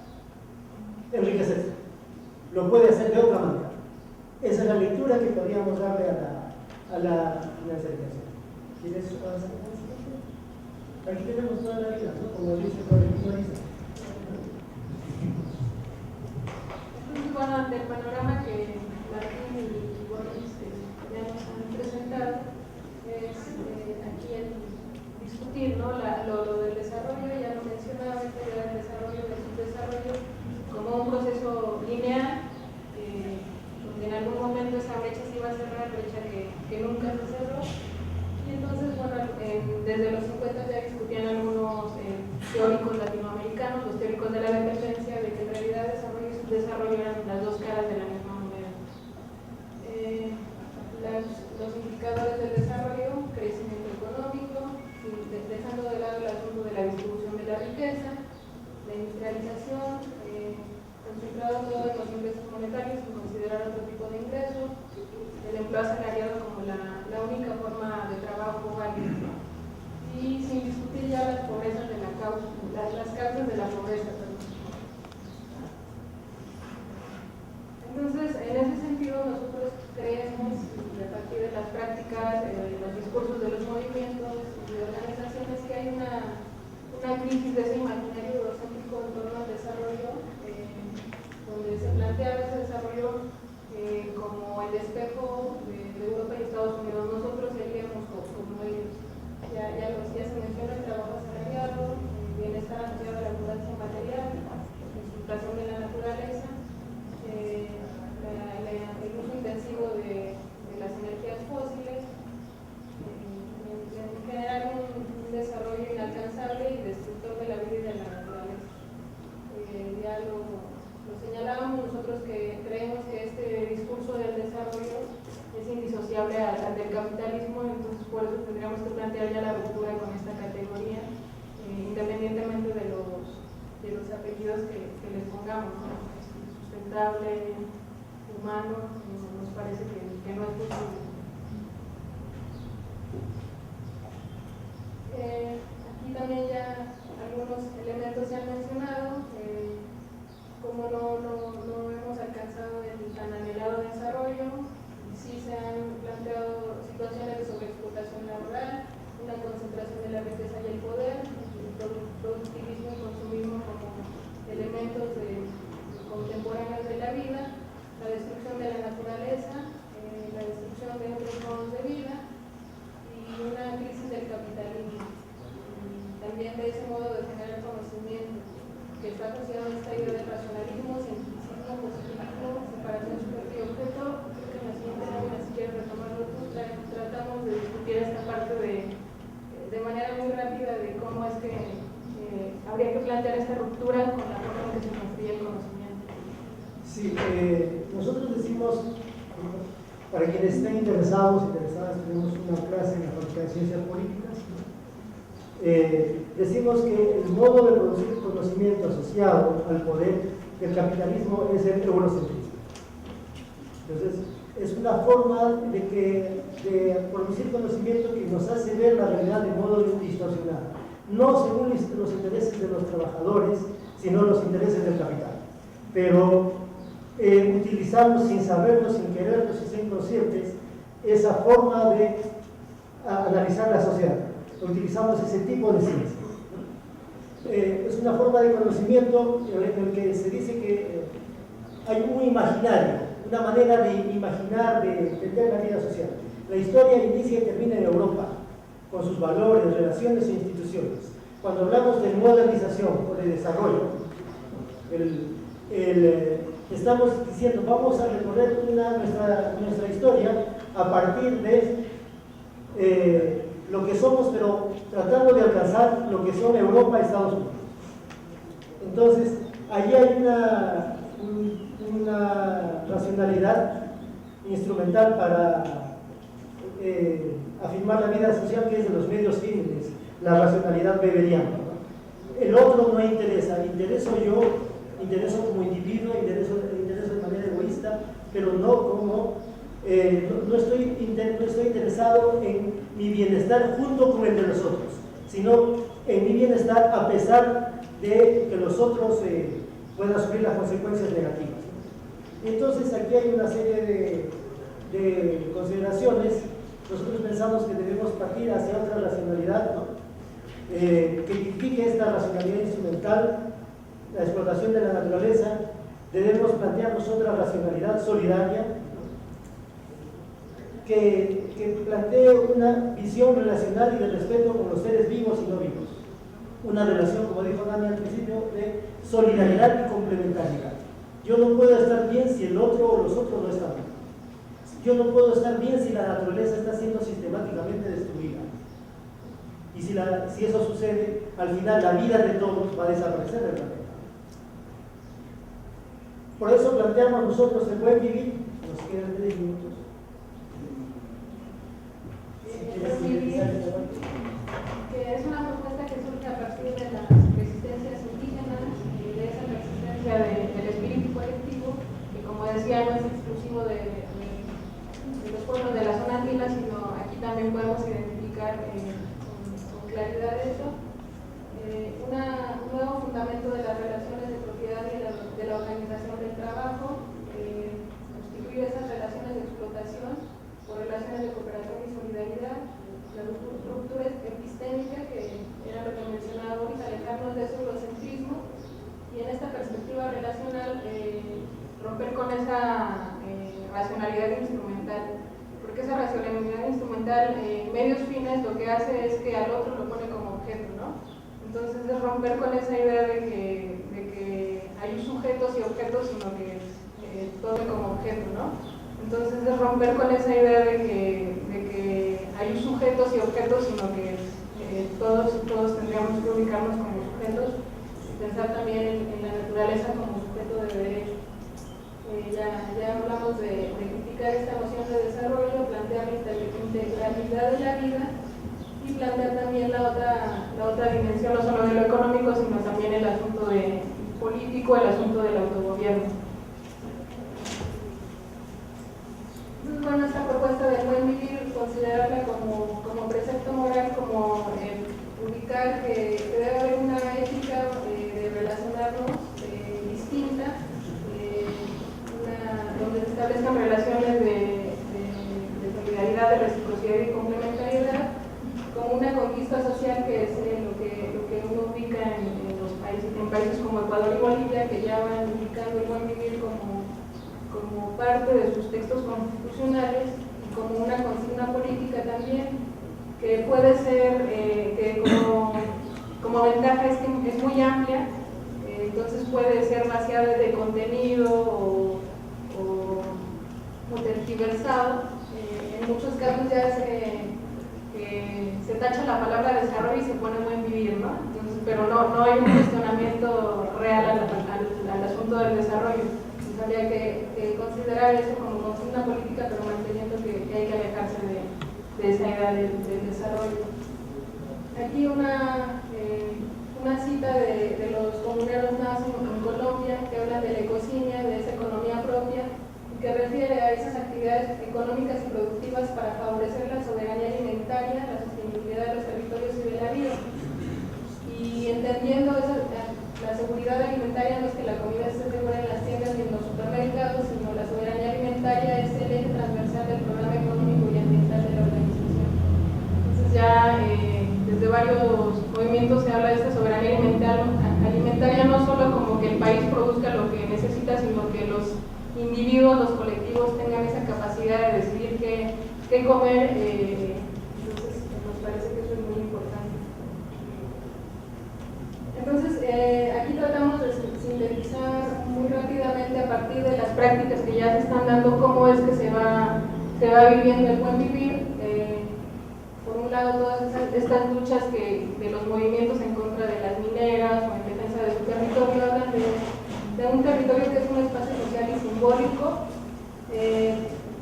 [SPEAKER 8] enriquecerse. Lo puede hacer de otra manera. Esa es la lectura que podríamos darle a la financiarización. ¿Quieres avanzar? Aquí tenemos toda la vida, ¿no?, como dice el Marisa.
[SPEAKER 7] Bueno, ante el panorama que Martín y Boris ya nos han presentado, es aquí el discutir, ¿no?, lo del desarrollo. Ya lo mencionaba, el desarrollo del subdesarrollo como un proceso lineal, donde en algún momento esa brecha se iba a cerrar, brecha que nunca se cerró. Y entonces, bueno, desde los 50 ya discutían algunos teóricos latinoamericanos, los teóricos de la dependencia, de que en realidad desarrollo y subdesarrollo eran las dos caras de la misma moneda. Los indicadores del desarrollo: crecimiento económico, dejando de lado el asunto de la distribución de la riqueza, la industrialización, concentrado todo en los ingresos monetarios sin considerar otro tipo de ingresos, el empleo asalariado como la única forma de trabajo válida, y sin discutir ya las pobrezas de las causas de la pobreza. Entonces, en ese sentido, nosotros creemos, a partir de las prácticas, los discursos de los movimientos y de organizaciones, que hay una crisis de ese imaginario eurocéntrico en torno al desarrollo, donde se planteaba ese desarrollo como el espejo de Europa y Estados Unidos. Nosotros seríamos como ellos. Ya se menciona el trabajo asalariado, el bienestar asociado a la abundancia material, la explotación de la naturaleza, el uso intensivo de las energías fósiles, en general un desarrollo inalcanzable y destructor de la vida y de la naturaleza. Ya lo señalábamos nosotros, que creemos que este discurso del desarrollo es indisociable al del capitalismo. Entonces por eso tendríamos que plantear ya la ruptura con esta categoría, independientemente de los apellidos que les pongamos, ¿no? Sustentable, humano, nos parece que no es posible. está asociado a esta idea del racionalismo, cientificismo, positivismo, separación sujeto y objeto. Creo que en la siguiente lámina, si quieres retomarlo tú, tratamos de discutir esta parte de manera muy rápida de cómo es que habría que plantear esta ruptura con la forma en que se construye el conocimiento.
[SPEAKER 8] Sí, nosotros decimos, para quienes estén interesadas, tenemos una clase en la Facultad de Ciencias Políticas. Decimos que el modo de producir conocimiento asociado al poder del capitalismo es el eurocentrismo. Entonces, es una forma de producir conocimiento que nos hace ver la realidad de modo distorsionado, no según los intereses de los trabajadores, sino los intereses del capital. Pero utilizamos sin saberlo, sin quererlo, sin ser conscientes, esa forma de analizar la sociedad. Utilizamos ese tipo de ciencia. Es una forma de conocimiento en el que se dice que hay un imaginario, una manera de imaginar, de entender la vida social. La historia inicia y termina en Europa, con sus valores, relaciones e instituciones. Cuando hablamos de modernización o de desarrollo, estamos diciendo, vamos a recorrer nuestra historia a partir de lo que somos, pero tratando de alcanzar lo que son Europa y Estados Unidos. Entonces, allí hay una racionalidad instrumental para afirmar la vida social, que es de los medios fines, la racionalidad weberiana, ¿no? El otro no interesa, intereso yo, intereso como individuo, intereso de manera egoísta, pero no como, no estoy interesado en mi bienestar junto con el de los otros, sino en mi bienestar a pesar de que los otros puedan sufrir las consecuencias negativas. Entonces aquí hay una serie de consideraciones. Nosotros pensamos que debemos partir hacia otra racionalidad, ¿no? Que critique esta racionalidad instrumental, la explotación de la naturaleza. Debemos plantearnos otra racionalidad solidaria, que plantee una visión relacional y de respeto con los seres vivos y no vivos. Una relación, como dijo Dani al principio, de solidaridad y complementariedad. Yo no puedo estar bien si el otro o los otros no están bien. Yo no puedo estar bien si la naturaleza está siendo sistemáticamente destruida. Y si eso sucede, al final la vida de todos va a desaparecer del planeta. Por eso planteamos nosotros el buen vivir. Nos quedan 3 minutos.
[SPEAKER 7] Que es una propuesta que surge a partir de las resistencias indígenas y de esa resistencia del espíritu colectivo, que como decía no es exclusivo de los pueblos de la zona andina, sino aquí también podemos identificar con claridad eso. Un nuevo fundamento de las relaciones de propiedad y de la organización del trabajo, constituir esas relaciones de explotación por relaciones de cooperación y solidaridad, la ruptura epistémica, que era lo que mencionaba ahorita, alejarnos de ese eurocentrismo, y en esta perspectiva relacional romper con esa racionalidad instrumental, porque esa racionalidad instrumental medios fines lo que hace es que al otro lo pone como objeto, ¿no? Entonces es romper con esa idea de que hay sujetos y objetos, sino que todo como objeto, ¿no? Entonces es romper con esa idea de que hay sujetos y objetos, sino que todos tendríamos que ubicarnos como sujetos y pensar también en la naturaleza como sujeto de derecho. Ya hablamos de criticar esta noción de desarrollo, plantear la integralidad de la vida y plantear también la otra dimensión, no solo de lo económico, sino también el asunto político, el asunto del autogobierno. Bueno, esta propuesta del buen vivir, considerarla como precepto moral, como ubicar que debe haber una ética de relacionarnos distinta, donde se establezcan relaciones de solidaridad, de reciprocidad y complementariedad, como una conquista social, que es lo que uno ubica en los países como Ecuador y Bolivia, que ya van ubicando el buen vivir como parte de sus textos constitucionales y como una consigna política también, que puede ser, que como ventaja es que es muy amplia, entonces puede ser vaciada de contenido o tergiversado. En muchos casos ya se tacha la palabra desarrollo y se pone buen vivir, ¿no? Entonces, pero no hay un cuestionamiento real al asunto del desarrollo. Entonces habría que considerar eso como consigna política, pero manteniendo que hay que alejarse de esa idea del desarrollo. Aquí una cita de los comuneros nazis en Colombia, que hablan de la economía, de esa economía propia, que refiere a esas actividades económicas y productivas para favorecer la soberanía alimentaria, la sostenibilidad de los territorios y de la vida. Y entendiendo la seguridad alimentaria, no es que la comida esté segura en las tiendas ni en los supermercados, sino la soberanía alimentaria es el eje transversal del programa económico y ambiental de la organización. Entonces ya desde varios movimientos se habla de esta soberanía alimentaria, no solo como que el país produzca lo que necesita, sino que los individuos, los colectivos tengan esa capacidad de decidir qué comer. Entonces nos parece que eso es muy importante. Entonces aquí tratamos de sintetizar muy rápidamente a partir de las prácticas que ya se están dando cómo es que se va viviendo el buen vivir. Por un lado, todas estas luchas de los movimientos en contra de las mineras o en defensa de su territorio hablan de un territorio que es un espacio social y simbólico.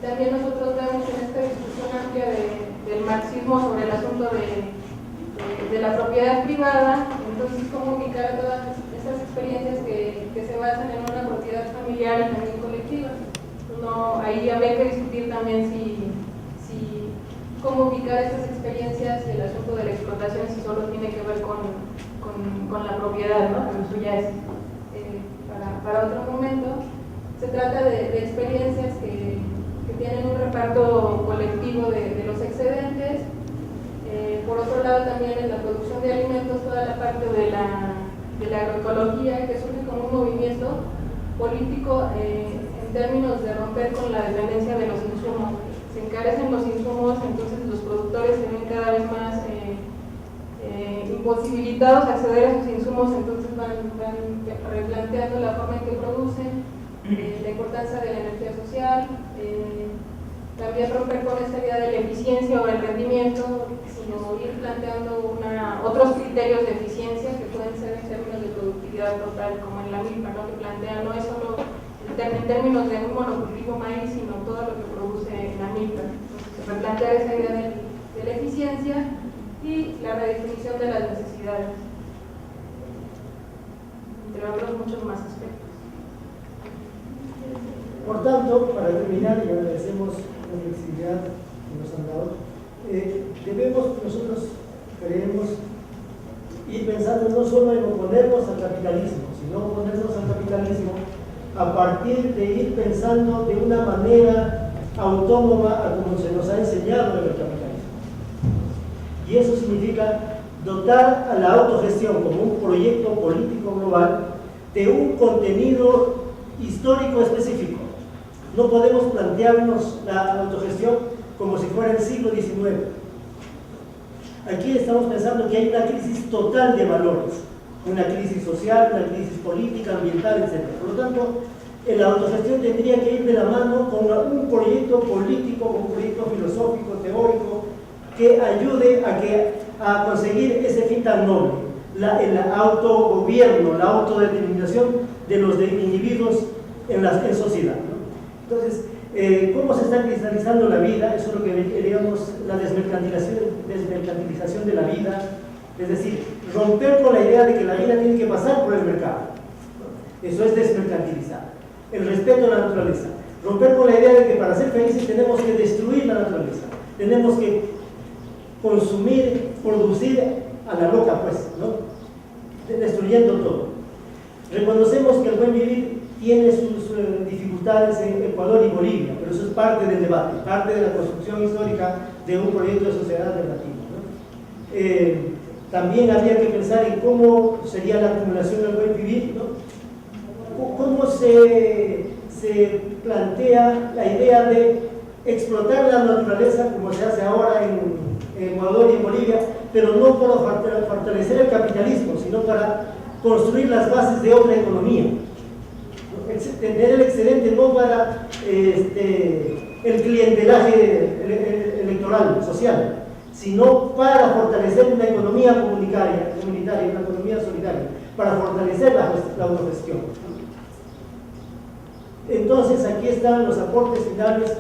[SPEAKER 7] También nosotros vemos en esta discusión amplia del marxismo sobre el asunto de la propiedad privada, entonces cómo ubicar todas esas experiencias que se basan en una propiedad familiar y también colectiva. Ahí habría que discutir también cómo ubicar estas experiencias y el asunto de la explotación, si solo tiene que ver con la propiedad, ¿no? Pero eso ya es para otro momento. Se trata de experiencias que tienen un reparto colectivo de los excedentes. Por otro lado, también en la producción de alimentos, toda la parte de la agroecología, que surge como un movimiento político en términos de romper con la dependencia de los insumos. Se encarecen los insumos, entonces los productores se ven cada vez más imposibilitados a acceder a esos insumos, entonces van replanteando la forma en que producen, la importancia de la energía social, también romper con esta idea de la eficiencia o el rendimiento, sino ir planteando otros criterios de eficiencia que pueden ser en términos de productividad total, como en la milpa, ¿no? Que plantea no es solo en términos de un monocultivo maíz, sino todo lo que produce la milpa. Entonces, se replantea esa idea de la eficiencia y la redefinición de las necesidades, entre otros muchos más aspectos.
[SPEAKER 8] Por tanto, para terminar, y agradecemos la flexibilidad que nos han dado, nosotros creemos ir pensando no solo en oponernos al capitalismo, sino oponernos al capitalismo a partir de ir pensando de una manera autónoma a como se nos ha enseñado en el capitalismo. Y eso significa dotar a la autogestión como un proyecto político global de un contenido histórico específico. No podemos plantearnos la autogestión como si fuera el siglo XIX. Aquí estamos pensando que hay una crisis total de valores, una crisis social, una crisis política, ambiental, etc. Por lo tanto, la autogestión tendría que ir de la mano con un proyecto político, con un proyecto filosófico, teórico, que ayude a conseguir ese fin tan noble, el autogobierno, la autodeterminación de los individuos en sociedad, ¿no? Entonces, ¿cómo se está cristalizando la vida? Eso es lo que digamos la desmercantilización de la vida, es decir, romper con la idea de que la vida tiene que pasar por el mercado, ¿no? Eso es desmercantilizar. El respeto a la naturaleza, romper con la idea de que para ser felices tenemos que destruir la naturaleza, tenemos que consumir, producir a la loca, pues, ¿no? Destruyendo todo. Reconocemos que el buen vivir tiene sus dificultades en Ecuador y Bolivia, pero eso es parte del debate, parte de la construcción histórica de un proyecto de sociedad relativo, ¿no? También habría que pensar en cómo sería la acumulación del buen vivir, ¿no? Cómo se plantea la idea de explotar la naturaleza como se hace ahora en Ecuador y en Bolivia, pero no para fortalecer el capitalismo, sino para construir las bases de otra economía. Tener el excedente no para el clientelaje electoral, social, sino para fortalecer una economía comunitaria, una economía solidaria, para fortalecer la autogestión. Entonces aquí están los aportes finales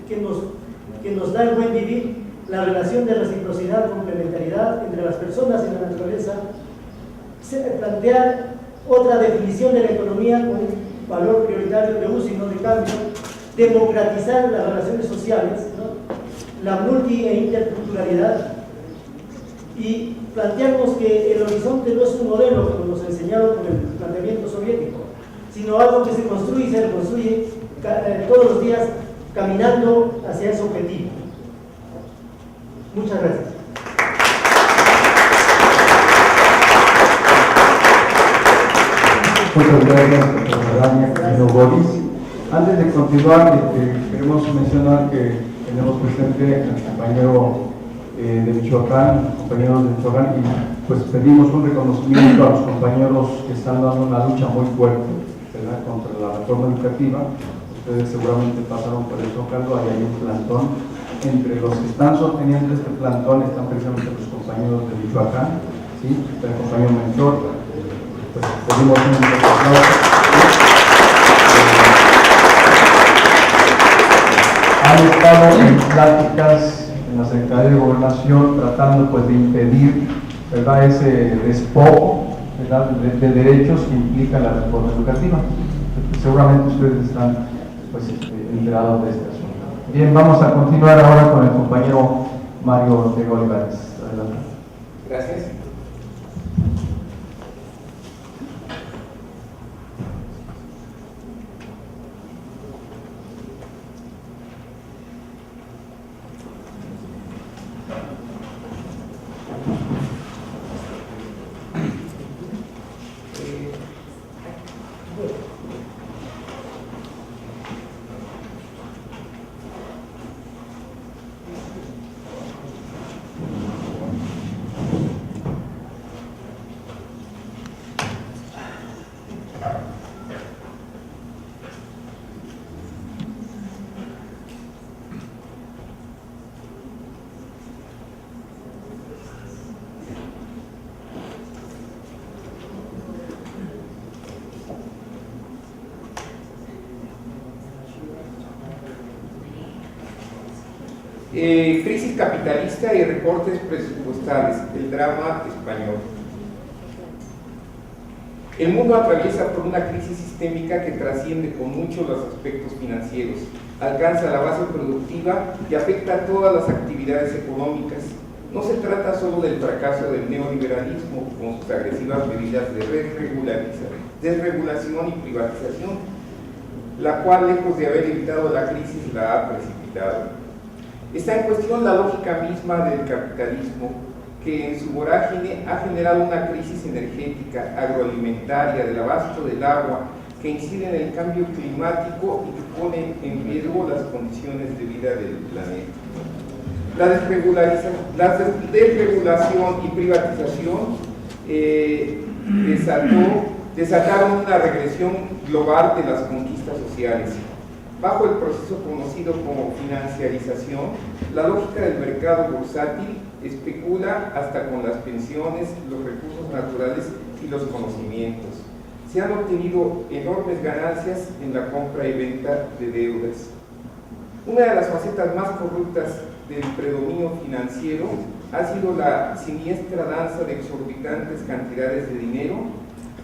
[SPEAKER 8] que nos da el buen vivir, la relación de reciprocidad, complementariedad entre las personas y la naturaleza, plantear otra definición de la economía con un valor prioritario de uso y no de cambio, democratizar las relaciones sociales, ¿no? La multi e interculturalidad, y plantearnos que el horizonte no es un modelo como nos enseñaron con el planteamiento soviético, sino algo que se construye y se reconstruye todos los días caminando hacia ese objetivo. Muchas gracias.
[SPEAKER 1] Muchas gracias, profesor Boris. Antes de continuar, queremos mencionar que tenemos presente al compañero de Michoacán, compañeros de Michoacán, y pues pedimos un reconocimiento a los compañeros que están dando una lucha muy fuerte, ¿verdad?, contra la reforma educativa. Ustedes seguramente pasaron por el Zócalo, ahí hay un plantón. Entre los que están sosteniendo este plantón están precisamente los compañeros de Michoacán, ¿sí? El compañero mentor. Pues pedimos un aplauso. Han estado en pláticas en la Secretaría de Gobernación tratando pues de impedir, ¿verdad?, ese despojo, ¿verdad?, de derechos que implica la reforma educativa. Seguramente ustedes están pues enterados de este asunto. Bien, vamos a continuar ahora con el compañero Mario Ortega Olivares. Adelante.
[SPEAKER 6] Gracias. Crisis capitalista y recortes presupuestales, el drama español. El mundo atraviesa por una crisis sistémica que trasciende con mucho los aspectos financieros, alcanza la base productiva y afecta a todas las actividades económicas. No se trata solo del fracaso del neoliberalismo con sus agresivas medidas de desregulación y privatización, la cual, lejos de haber evitado la crisis, la ha precipitado. Está en cuestión la lógica misma del capitalismo, que en su vorágine ha generado una crisis energética, agroalimentaria, del abasto del agua, que incide en el cambio climático y que pone en riesgo las condiciones de vida del planeta. La desregulación y privatización desataron una regresión global de las conquistas sociales. Bajo el proceso conocido como financiarización, la lógica del mercado bursátil especula hasta con las pensiones, los recursos naturales y los conocimientos. Se han obtenido enormes ganancias en la compra y venta de deudas. Una de las facetas más corruptas del predominio financiero ha sido la siniestra danza de exorbitantes cantidades de dinero,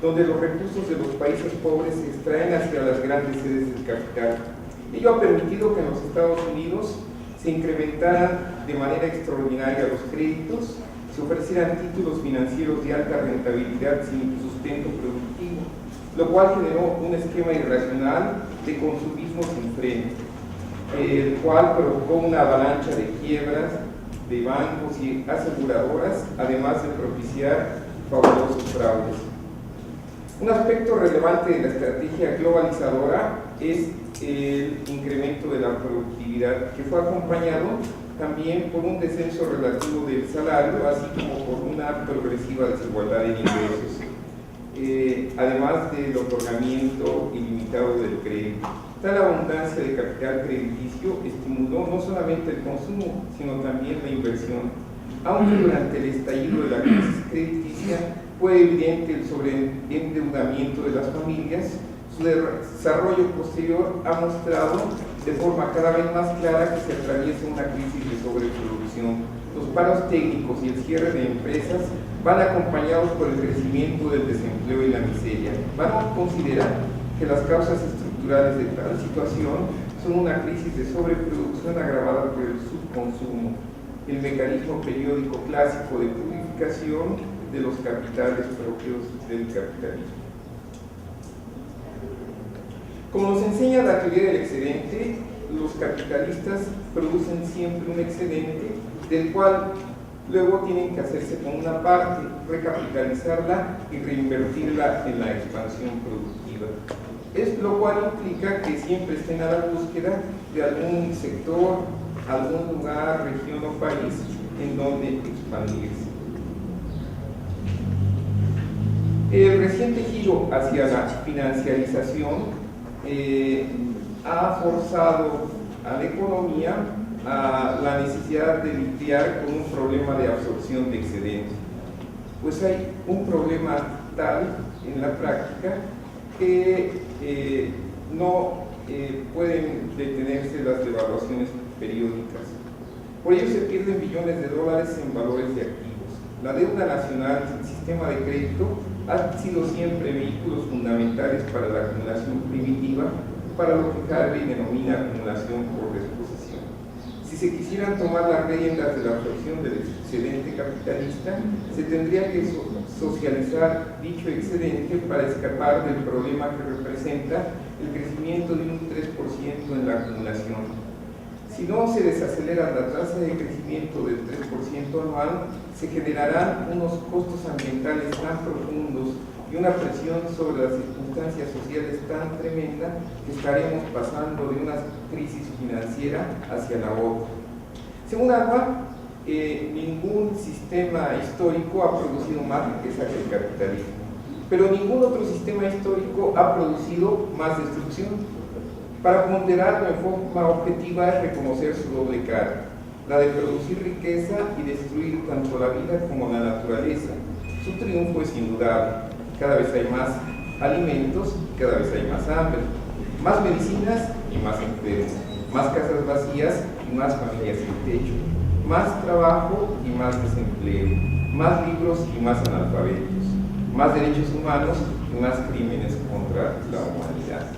[SPEAKER 6] donde los recursos de los países pobres se extraen hacia las grandes sedes del capital. Ello ha permitido que en los Estados Unidos se incrementaran de manera extraordinaria los créditos, se ofrecieran títulos financieros de alta rentabilidad sin sustento productivo, lo cual generó un esquema irracional de consumismo sin freno, el cual provocó una avalancha de quiebras de bancos y aseguradoras, además de propiciar fabulosos fraudes. Un aspecto relevante de la estrategia globalizadora es el incremento de la productividad, que fue acompañado también por un descenso relativo del salario, así como por una progresiva desigualdad en ingresos. además del otorgamiento ilimitado del crédito. Tal abundancia de capital crediticio estimuló no solamente el consumo, sino también la inversión. Aunque durante el estallido de la crisis crediticia fue evidente el sobreendeudamiento de las familias, su desarrollo posterior ha mostrado de forma cada vez más clara que se atraviesa una crisis de sobreproducción. Los paros técnicos y el cierre de empresas van acompañados por el crecimiento del desempleo y la miseria. Van a considerar que las causas estructurales de tal situación son una crisis de sobreproducción agravada por el subconsumo, el mecanismo periódico clásico de purificación de los capitales propios del capitalismo. Como nos enseña la teoría del excedente, los capitalistas producen siempre un excedente del cual luego tienen que hacerse con una parte, recapitalizarla y reinvertirla en la expansión productiva. Es lo cual implica que siempre estén a la búsqueda de algún sector, algún lugar, región o país en donde expandirse. El reciente giro hacia la financiarización ha forzado a la economía a la necesidad de lidiar con un problema de absorción de excedentes. Pues hay un problema tal en la práctica que no pueden detenerse las devaluaciones periódicas. Por ello se pierden billones de dólares en valores de activos. La deuda nacional y el sistema de crédito han sido siempre vehículos fundamentales para la acumulación primitiva, para lo que Harvey denomina acumulación por desposesión. Si se quisieran tomar las riendas de la absorción del excedente capitalista, se tendría que socializar dicho excedente para escapar del problema que representa el crecimiento de un 3% en la acumulación. Si no se desacelera la tasa de crecimiento del 3% anual, se generarán unos costos ambientales tan profundos y una presión sobre las circunstancias sociales tan tremenda que estaremos pasando de una crisis financiera hacia la otra. Según ADVA, ningún sistema histórico ha producido más riqueza que el capitalismo, pero ningún otro sistema histórico ha producido más destrucción. Para ponderarlo en forma objetiva es reconocer su doble cara, la de producir riqueza y destruir tanto la vida como la naturaleza. Su triunfo es indudable. Cada vez hay más alimentos y cada vez hay más hambre, más medicinas y más enfermos, más casas vacías y más familias sin techo, más trabajo y más desempleo, más libros y más analfabetos, más derechos humanos y más crímenes contra la humanidad.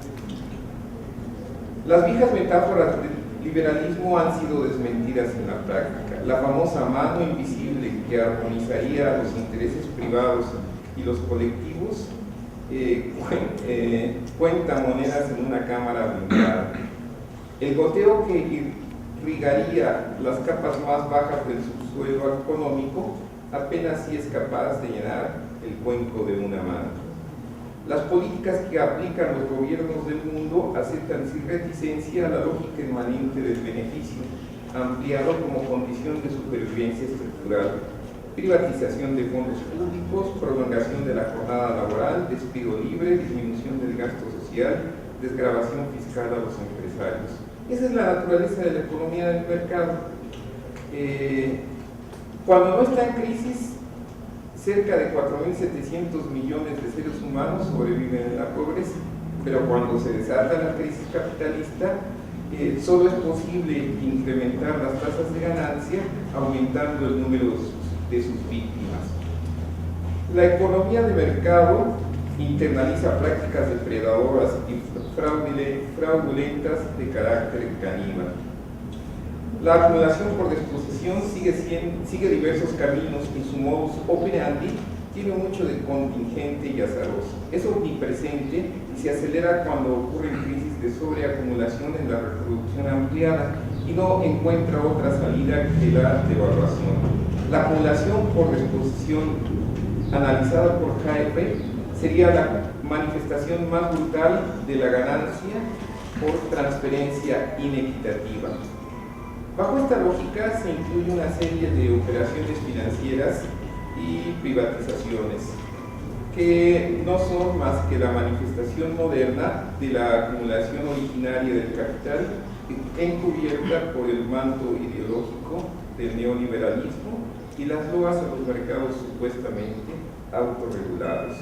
[SPEAKER 6] Las viejas metáforas del liberalismo han sido desmentidas en la práctica. La famosa mano invisible que armonizaría los intereses privados y los colectivos cuenta monedas en una cámara blindada. El goteo que irrigaría las capas más bajas del subsuelo económico apenas si es capaz de llenar el cuenco de una mano. Las políticas que aplican los gobiernos del mundo aceptan sin reticencia la lógica inmanente del beneficio, ampliado como condición de supervivencia estructural, privatización de fondos públicos, prolongación de la jornada laboral, despido libre, disminución del gasto social, desgravación fiscal a los empresarios. Esa es la naturaleza de la economía del mercado. Cuando no está en crisis, cerca de 4.700 millones de seres humanos sobreviven en la pobreza, pero cuando se desata la crisis capitalista, solo es posible incrementar las tasas de ganancia aumentando el número de sus víctimas. La economía de mercado internaliza prácticas depredadoras y fraudulentas de carácter caníbal. La acumulación por disposición sigue diversos caminos y su modus operandi tiene mucho de contingente y azaroso. Es omnipresente y se acelera cuando ocurren crisis de sobreacumulación en la reproducción ampliada y no encuentra otra salida que la devaluación. La acumulación por disposición, analizada por KF, sería la manifestación más brutal de la ganancia por transferencia inequitativa. Bajo esta lógica se incluye una serie de operaciones financieras y privatizaciones que no son más que la manifestación moderna de la acumulación originaria del capital encubierta por el manto ideológico del neoliberalismo y las loas a los mercados supuestamente autorregulados.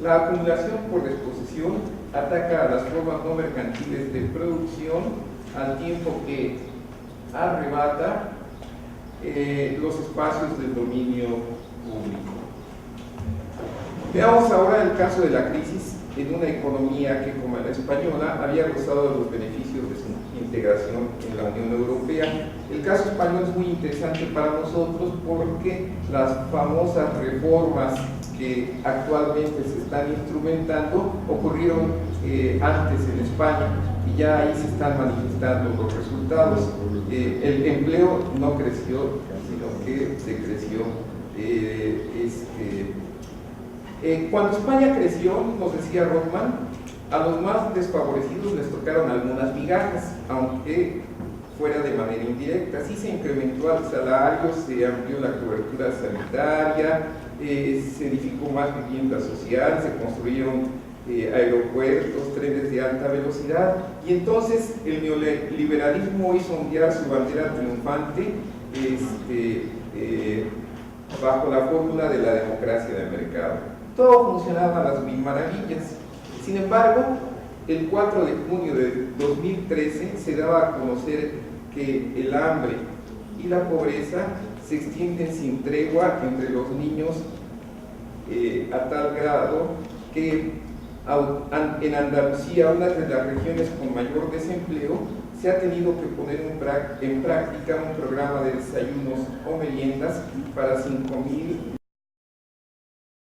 [SPEAKER 6] La acumulación por desposesión ataca a las formas no mercantiles de producción al tiempo que arrebata los espacios del dominio público. Veamos ahora el caso de la crisis en una economía que, como la española, había gozado de los beneficios de su integración en la Unión Europea. El caso español es muy interesante para nosotros porque las famosas reformas que actualmente se están instrumentando ocurrieron antes en España y ya ahí se están manifestando los resultados. El empleo no creció, sino que decreció. Cuando España creció, nos decía Rothman, a los más desfavorecidos les tocaron algunas migajas, aunque fuera de manera indirecta. Así se incrementó el salario, se amplió la cobertura sanitaria, se edificó más vivienda social, se construyeron aeropuertos, trenes de alta velocidad, y entonces el neoliberalismo hizo ondear su bandera triunfante bajo la fórmula de la democracia de mercado. Todo funcionaba a las mil maravillas. Sin embargo, el 4 de junio de 2013 se daba a conocer que el hambre y la pobreza se extienden sin tregua entre los niños a tal grado que en Andalucía, una de las regiones con mayor desempleo, se ha tenido que poner en práctica un programa de desayunos o meriendas para 5.000